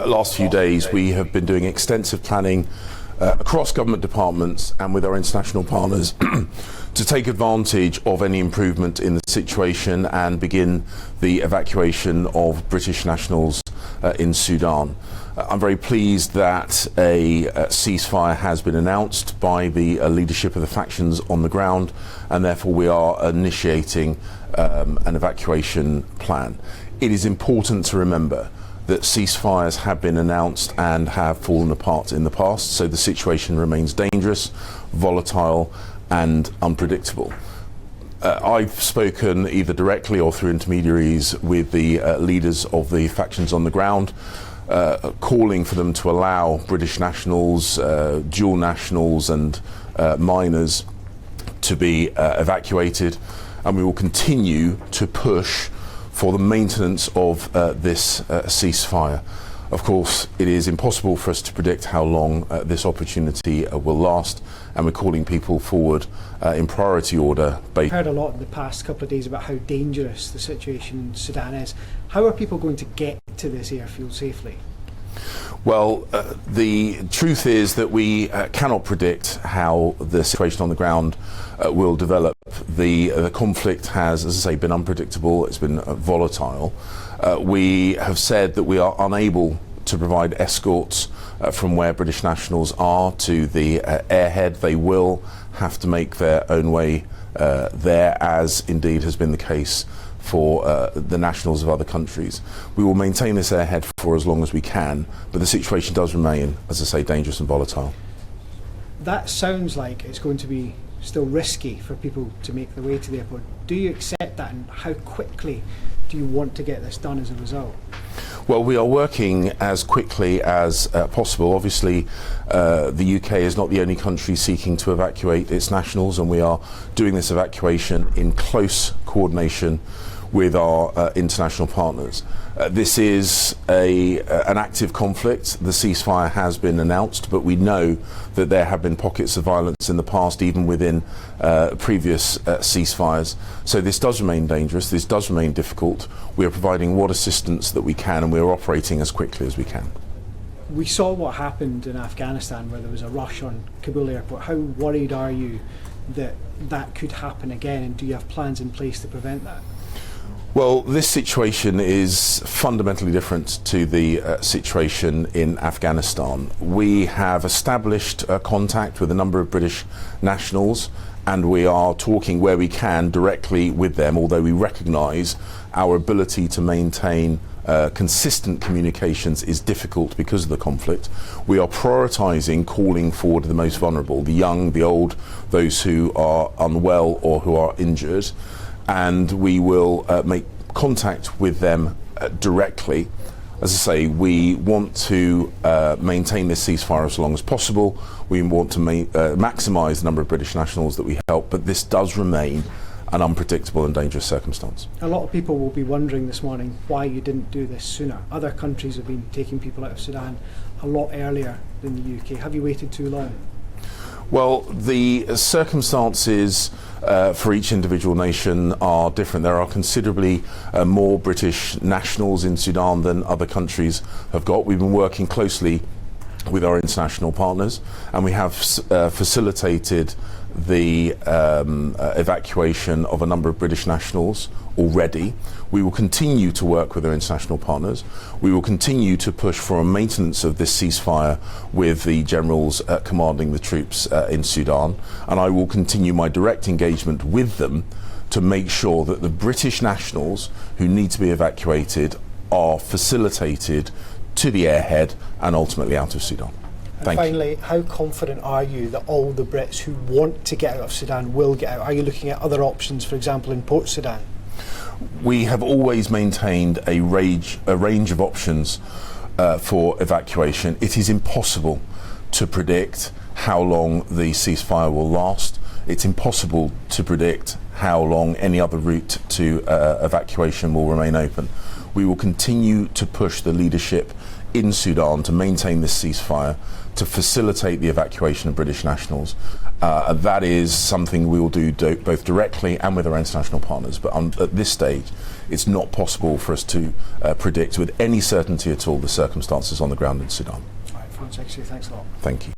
Last few days we have been doing extensive planning across government departments and with our international partners to take advantage of any improvement in the situation and begin the evacuation of British nationals in Sudan. I'm very pleased that a ceasefire has been announced by the leadership of the factions on the ground, and therefore we are initiating an evacuation plan. It is important to remember that ceasefires have been announced and have fallen apart in the past, so the situation remains dangerous, volatile and unpredictable. I've spoken either directly or through intermediaries with the leaders of the factions on the ground, calling for them to allow British nationals, dual nationals and minors to be evacuated, and we will continue to push for the maintenance of this ceasefire. Of course, it is impossible for us to predict how long this opportunity will last, and we're calling people forward in priority order. We've heard a lot in the past couple of days about how dangerous the situation in Sudan is. How are people going to get to this airfield safely? Well, the truth is that we cannot predict how the situation on the ground will develop. The conflict has, as I say, been unpredictable, it's been volatile. We have said that we are unable to provide escorts from where British nationals are to the airhead. They will have to make their own way there, as indeed has been the case for the nationals of other countries. We will maintain this airhead for as long as we can, but the situation does remain, as I say, dangerous and volatile. That sounds like it's going to be still risky for people to make their way to the airport. Do you accept that, and how quickly do you want to get this done as a result? Well, we are working as quickly as possible. Obviously, the UK is not the only country seeking to evacuate its nationals, and we are doing this evacuation in close coordination with our international partners. This is an active conflict. The ceasefire has been announced, but we know that there have been pockets of violence in the past, even within previous ceasefires. So this does remain dangerous, this does remain difficult. We are providing what assistance that we can, and we are operating as quickly as we can. We saw what happened in Afghanistan, where there was a rush on Kabul airport. How worried are you that that could happen again, and do you have plans in place to prevent that? Well, this situation is fundamentally different to the situation in Afghanistan. We have established contact with a number of British nationals, and we are talking where we can directly with them, although we recognise our ability to maintain consistent communications is difficult because of the conflict. We are prioritising calling forward the most vulnerable, the young, the old, those who are unwell or who are injured, and we will make contact with them directly. As I say, we want to maintain this ceasefire as long as possible. We want to maximise the number of British nationals that we help, but this does remain an unpredictable and dangerous circumstance. A lot of people will be wondering this morning why you didn't do this sooner. Other countries have been taking people out of Sudan a lot earlier than the UK. Have you waited too long? Well, the circumstances for each individual nation are different. There are considerably more British nationals in Sudan than other countries have got. We've been working closely with our international partners, and we have facilitated the evacuation of a number of British nationals already. We will continue to work with our international partners. We will continue to push for a maintenance of this ceasefire with the generals commanding the troops in Sudan, and I will continue my direct engagement with them to make sure that the British nationals who need to be evacuated are facilitated to the airhead and ultimately out of Sudan. And finally, how confident are you that all the Brits who want to get out of Sudan will get out? Are you looking at other options, for example, in Port Sudan? We have always maintained a range of options for evacuation. It is impossible to predict how long the ceasefire will last. It's impossible to predict how long any other route to evacuation will remain open. We will continue to push the leadership in Sudan to maintain this ceasefire, to facilitate the evacuation of British nationals, That is something we will do both directly and with our international partners. But at this stage, it's not possible for us to predict with any certainty at all the circumstances on the ground in Sudan. All right, Foreign Secretary, thanks a lot. Thank you.